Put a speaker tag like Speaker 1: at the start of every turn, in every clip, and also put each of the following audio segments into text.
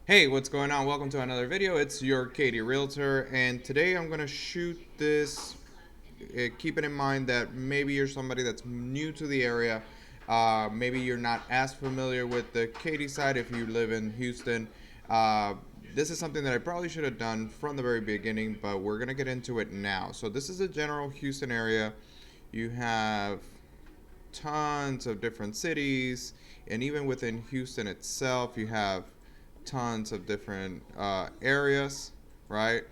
Speaker 1: Hey, what's going on? Welcome to another video. It's your Katy Realtor, and today I'm going to shoot this, keeping in mind that maybe you're somebody that's new to the area. Maybe you're not as familiar with the Katy side if you live in Houston. Uh, this is something that I probably should have done from the very beginning, but we're going to get into it now. So this is a general Houston area. You have tons of different cities, and even within Houston itself, you have tons of different areas, right?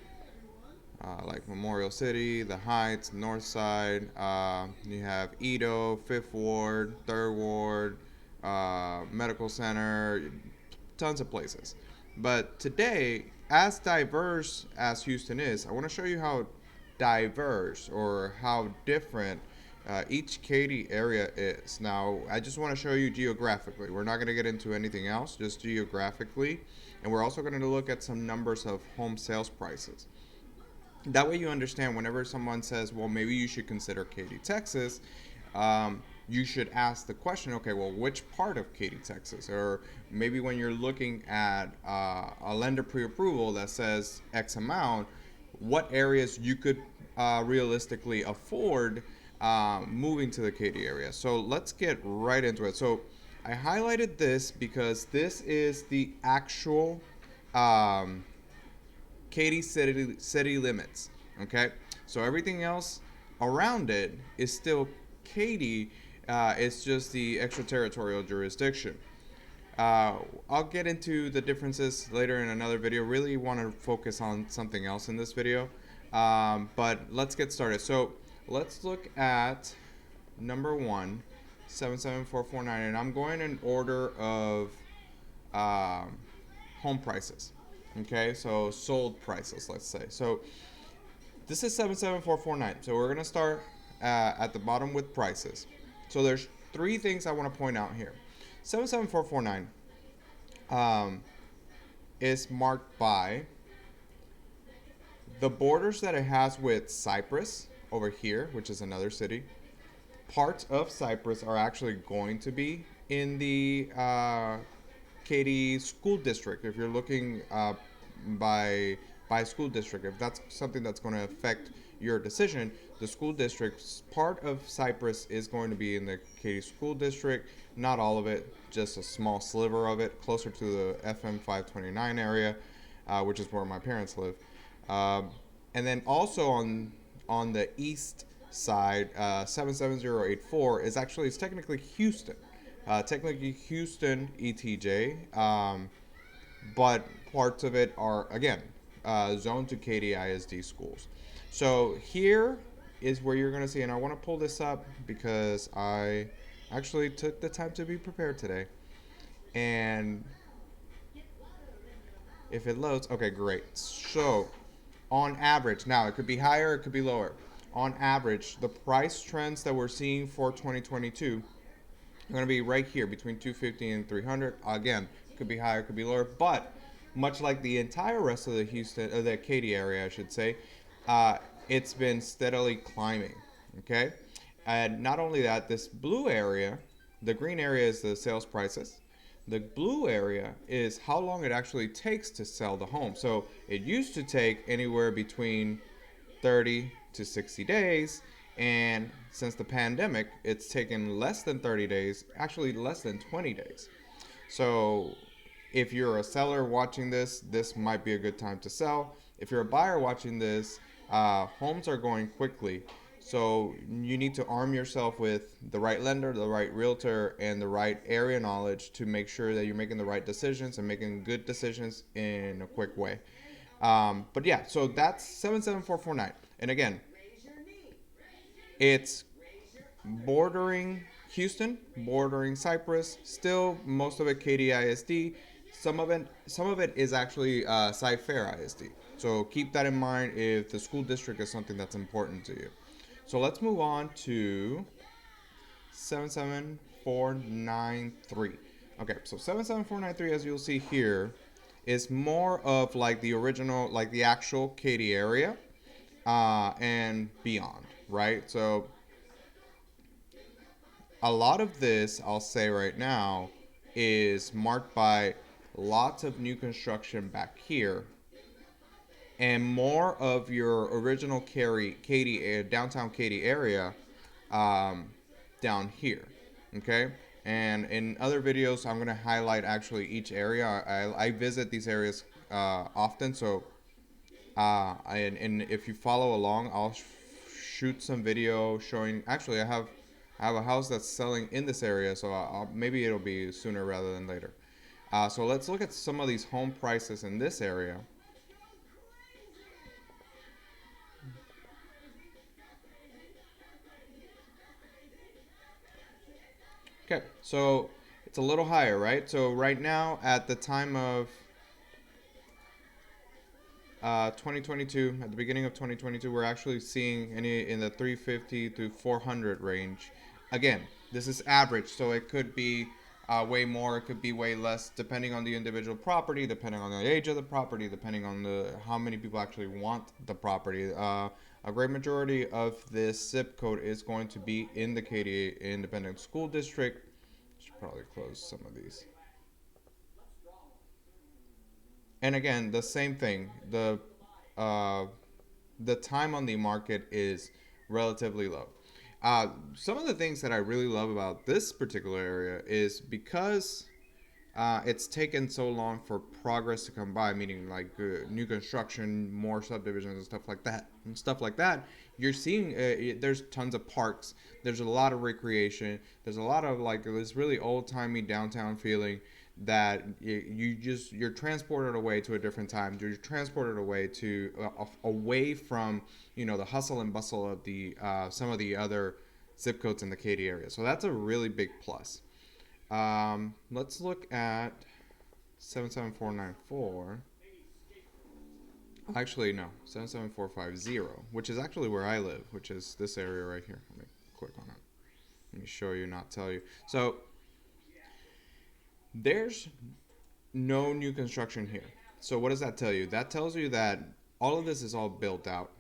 Speaker 1: Like Memorial City, the Heights, North Side. You have Edo, Fifth Ward, Third Ward, Medical Center, tons of places. But today, as diverse as Houston is, I want to show you how diverse or how different each Katy area is. Now, I just want to show you geographically. We're not going to get into anything else, just geographically. And we're also going to look at some numbers of home sales prices. That way you understand whenever someone says, well, maybe you should consider Katy, Texas, you should ask the question, okay, well, which part of Katy, Texas? Or maybe when you're looking at a lender pre-approval that says X amount, what areas you could realistically afford moving to the Katy area. So let's get right into it. So I highlighted this because this is the actual um, Katy city limits. Okay, so everything else around it is still Katy. It's just the extraterritorial jurisdiction. Uh, I'll get into the differences later in another video. Really want to focus on something else in this video, but let's get started. So let's look at number one, 77449, and I'm going in order of um, home prices. Okay, so sold prices, let's say. So this is 77449. So we're gonna start at the bottom with prices. So there's three things I want to point out here. 77449 um, is marked by the borders that it has with Cyprus over here, which is another city. Parts of Cyprus are actually going to be in the Katy school district. If you're looking by by school district, if that's something that's going to affect your decision, the school district's part of Cyprus is going to be in the Katy school district. Not all of it, just a small sliver of it, closer to the FM 529 area, which is where my parents live. Um, and then also on the east side, 77084 is actually, it's technically Houston. Technically Houston ETJ, but parts of it are, again, zoned to Katy ISD schools. So here is where you're going to see, and I want to pull this up because I actually took the time to be prepared today. And if it loads, okay, great. So on average, now it could be higher, it could be lower. On average, the price trends that we're seeing for 2022 are going to be right here between 250 and 300. Again, could be higher, could be lower, but much like the entire rest of the Houston or the Katy area, I should say, uh, it's been steadily climbing. Okay, and not only that, this blue area, the green area is the sales prices. The blue area is how long it actually takes to sell the home. So it used to take anywhere between 30 to 60 days. And since the pandemic, it's taken less than 30 days, actually less than 20 days. So if you're a seller watching this, this might be a good time to sell. If you're a buyer watching this, homes are going quickly. So you need to arm yourself with the right lender, the right realtor, and the right area knowledge to make sure that you're making the right decisions and making good decisions in a quick way. But yeah, so that's 77449. And again, it's bordering Houston, bordering Cyprus. Still, most of it Katy ISD. Some of it is actually Cy-Fair ISD. So keep that in mind if the school district is something that's important to you. So let's move on to 77493. Okay, so 77493, as you'll see here, is more of like the original, like the actual Katy area and beyond, right? So a lot of this, I'll say right now, is marked by lots of new construction back here, and more of your original Katy, downtown Katy area um, down here. Okay. And in other videos, I'm going to highlight actually each area. I visit these areas often. So, and if you follow along, I'll shoot some video showing. Actually, I have a house that's selling in this area. So maybe it'll be sooner rather than later. So let's look at some of these home prices in this area. Okay, so it's a little higher, right? So right now, at the time of 2022, at the beginning of 2022, we're actually seeing any in the 350 to 400 range. Again, this is average, so it could be way more, it could be way less, depending on the individual property, depending on the age of the property, depending on the how many people actually want the property. A great majority of this zip code is going to be in the Katy Independent School District. Should probably close some of these. And again, the same thing. Uh, the time on the market is relatively low. Some of the things that I really love about this particular area is because it's taken so long for progress to come by, meaning like new construction, more subdivisions and stuff like that. And stuff like that, you're seeing there's tons of parks. There's a lot of recreation. There's a lot of like this really old timey downtown feeling that you're transported away to a different time. You're transported away to away from the hustle and bustle of the some of the other zip codes in the Katy area. So that's a really big plus. Let's look at 77494. Actually, no, 77450, which is actually where I live, which is this area right here. Let me click on it. Let me show you, not tell you. So there's no new construction here. So what does that tell you? That tells you that all of this is all built out.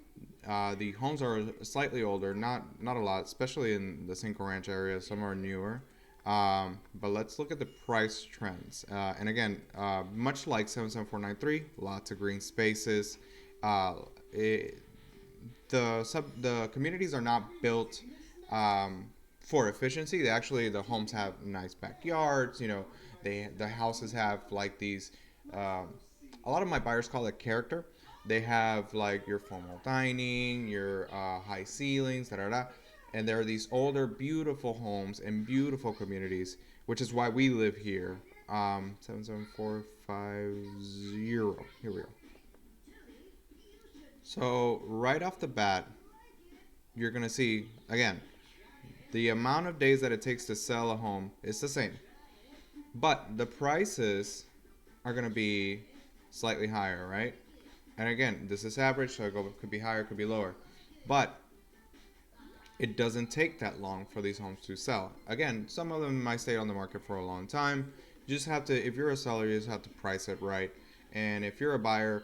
Speaker 1: The homes are slightly older, not a lot, especially in the Cinco Ranch area. Some are newer. But let's look at the price trends. And again, much like 77493, lots of green spaces. It, the communities are not built for efficiency. The homes have nice backyards. The houses have like these. A lot of my buyers call it character. They have like your formal dining, your high ceilings, da da da. And there are these older, beautiful homes and beautiful communities, which is why we live here. 77450. Here we go. So right off the bat, you're gonna see again the amount of days that it takes to sell a home is the same, but the prices are gonna be slightly higher, right? And again, this is average, so it could be higher, could be lower, but it doesn't take that long for these homes to sell. Again, some of them might stay on the market for a long time. You just have to, if you're a seller, you just have to price it right. And if you're a buyer,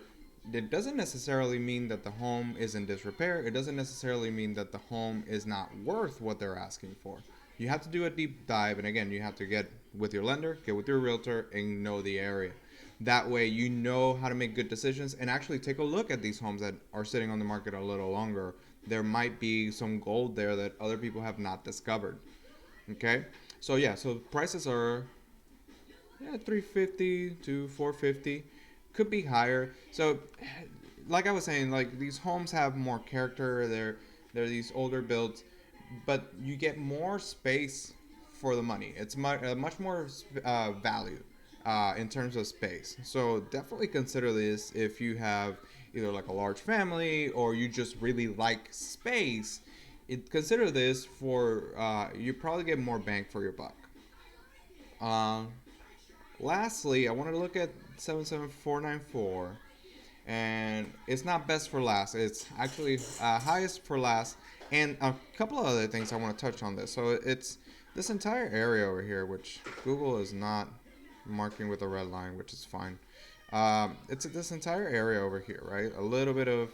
Speaker 1: it doesn't necessarily mean that the home is in disrepair. It doesn't necessarily mean that the home is not worth what they're asking for. You have to do a deep dive, and again, you have to get with your lender, get with your realtor, and know the area. That way, you know how to make good decisions and actually take a look at these homes that are sitting on the market a little longer. There might be some gold there that other people have not discovered. Okay, so yeah, so prices are 350 to 450, could be higher. So like I was saying, like these homes have more character. They're these older builds, but you get more space for the money. It's much more value in terms of space. So definitely consider this if you have either like a large family or you just really like space. Consider this for you probably get more bang for your buck. Um, Lastly, I wanted to look at 77494, and it's not best for last. It's actually highest for last, and a couple of other things I want to touch on this. So it's this entire area over here, which Google is not marking with a red line, which is fine. It's this entire area over here, right? A little bit of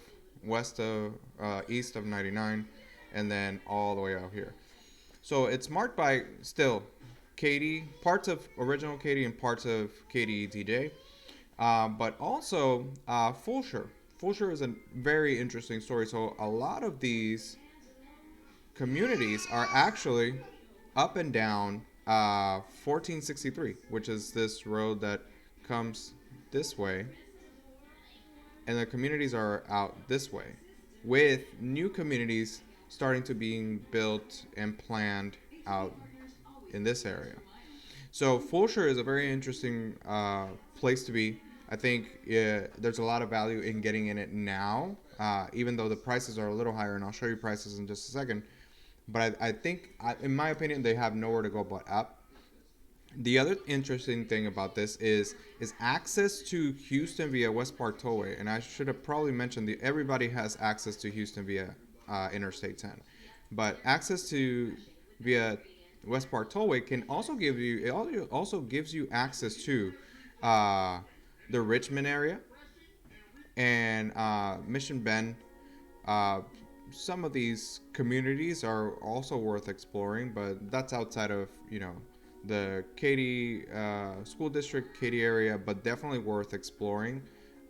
Speaker 1: east of 99, and then all the way out here. So it's marked by still Katy, parts of original Katy and parts of Katy ETJ, but also Fulshire. Fulshire is a very interesting story. So a lot of these communities are actually up and down 1463, which is this road that comes this way, and the communities are out this way, with new communities starting to being built and planned out in this area. So Fulshire is a very interesting place to be. I think there's a lot of value in getting in it now, even though the prices are a little higher, and I'll show you prices in just a second. But I think, in my opinion, they have nowhere to go but up. The other interesting thing about this is access to Houston via West Park Tollway, and I should have probably mentioned that everybody has access to Houston via Interstate 10, but access to via West Park Tollway can also give you it also gives you access to uh, the Richmond area and Mission Bend. uh, some of these communities are also worth exploring, but that's outside of the Katy school district, Katy area, but definitely worth exploring.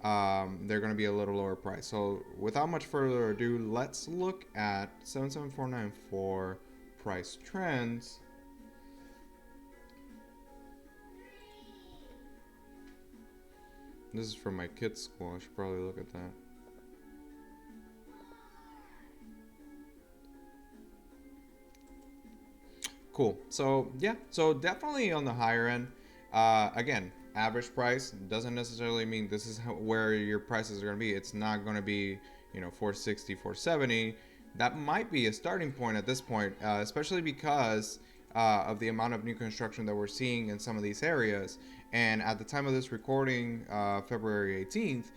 Speaker 1: They're going to be a little lower price. So without much further ado, let's look at 77494 price trends. This is from my kids' school. I should probably look at that. Cool. So yeah, so definitely on the higher end. Again, average price doesn't necessarily mean this is where your prices are going to be. It's not going to be 460, 470. That might be a starting point at this point, especially because of the amount of new construction that we're seeing in some of these areas. And at the time of this recording, February 18th,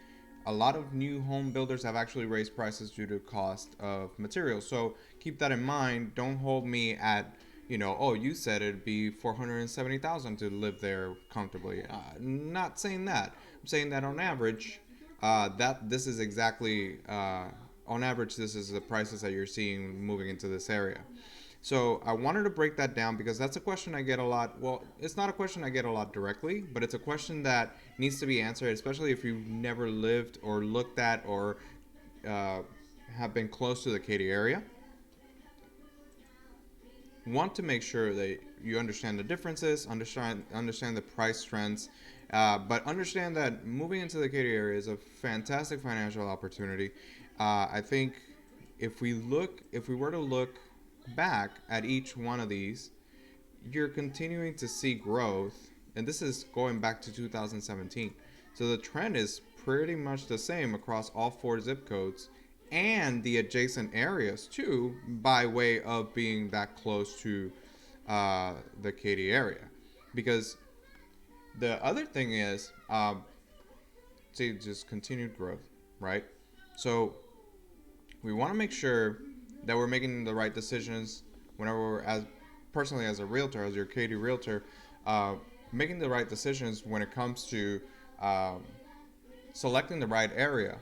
Speaker 1: a lot of new home builders have actually raised prices due to cost of materials. So keep that in mind. Don't hold me at, oh, you said it'd be 470,000 to live there comfortably. Not saying that. I'm saying that on average, that this is exactly on average, this is the prices that you're seeing moving into this area. So I wanted to break that down because that's a question I get a lot. Well, it's not a question I get a lot directly, but it's a question that needs to be answered, especially if you've never lived or looked at or uh, have been close to the Katy area. Want to make sure that you understand the differences, understand the price trends, but understand that moving into the Katy area is a fantastic financial opportunity. I think if we were to look back at each one of these, you're continuing to see growth, and this is going back to 2017. So the trend is pretty much the same across all four zip codes and the adjacent areas too, by way of being that close to the Katy area. Because the other thing is, see, just continued growth, right? So we want to make sure that we're making the right decisions whenever we're, as personally as a realtor, as your Katy realtor, uh, making the right decisions when it comes to um, selecting the right area.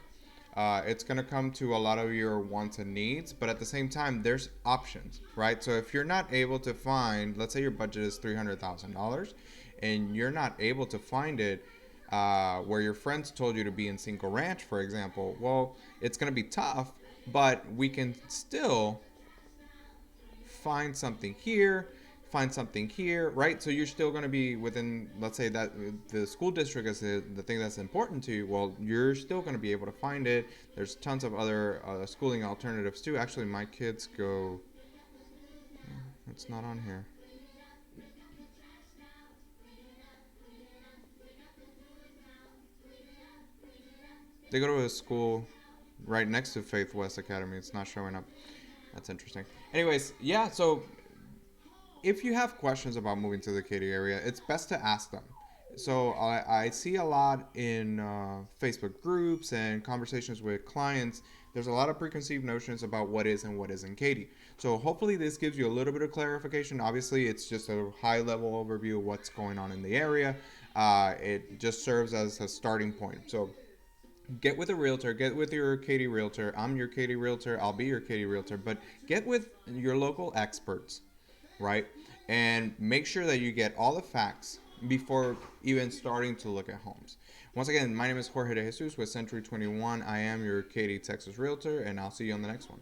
Speaker 1: It's going to come to a lot of your wants and needs, but at the same time, there's options, right? So if you're not able to find, let's say your budget is $300,000, and you're not able to find it where your friends told you to be in Cinco Ranch, for example, well, it's going to be tough, but we can still find something here, find something here, right? So you're still going to be within, let's say that the school district is the thing that's important to you. Well, you're still going to be able to find it. There's tons of other schooling alternatives too. Actually, my kids go, it's not on here. They go to a school right next to Faith West Academy. It's not showing up. That's interesting. Anyways, yeah, so if you have questions about moving to the Katy area, it's best to ask them. So I see a lot in Facebook groups and conversations with clients. There's a lot of preconceived notions about what is and what isn't Katy. So hopefully this gives you a little bit of clarification. Obviously, it's just a high level overview of what's going on in the area. It just serves as a starting point. So get with a realtor, get with your Katy realtor. I'm your Katy realtor. I'll be your Katy realtor. But get with your local experts, right? and make sure that you get all the facts before even starting to look at homes. Once again, my name is Jorge de Jesus with Century 21. I am your Katy, Texas realtor, and I'll see you on the next one.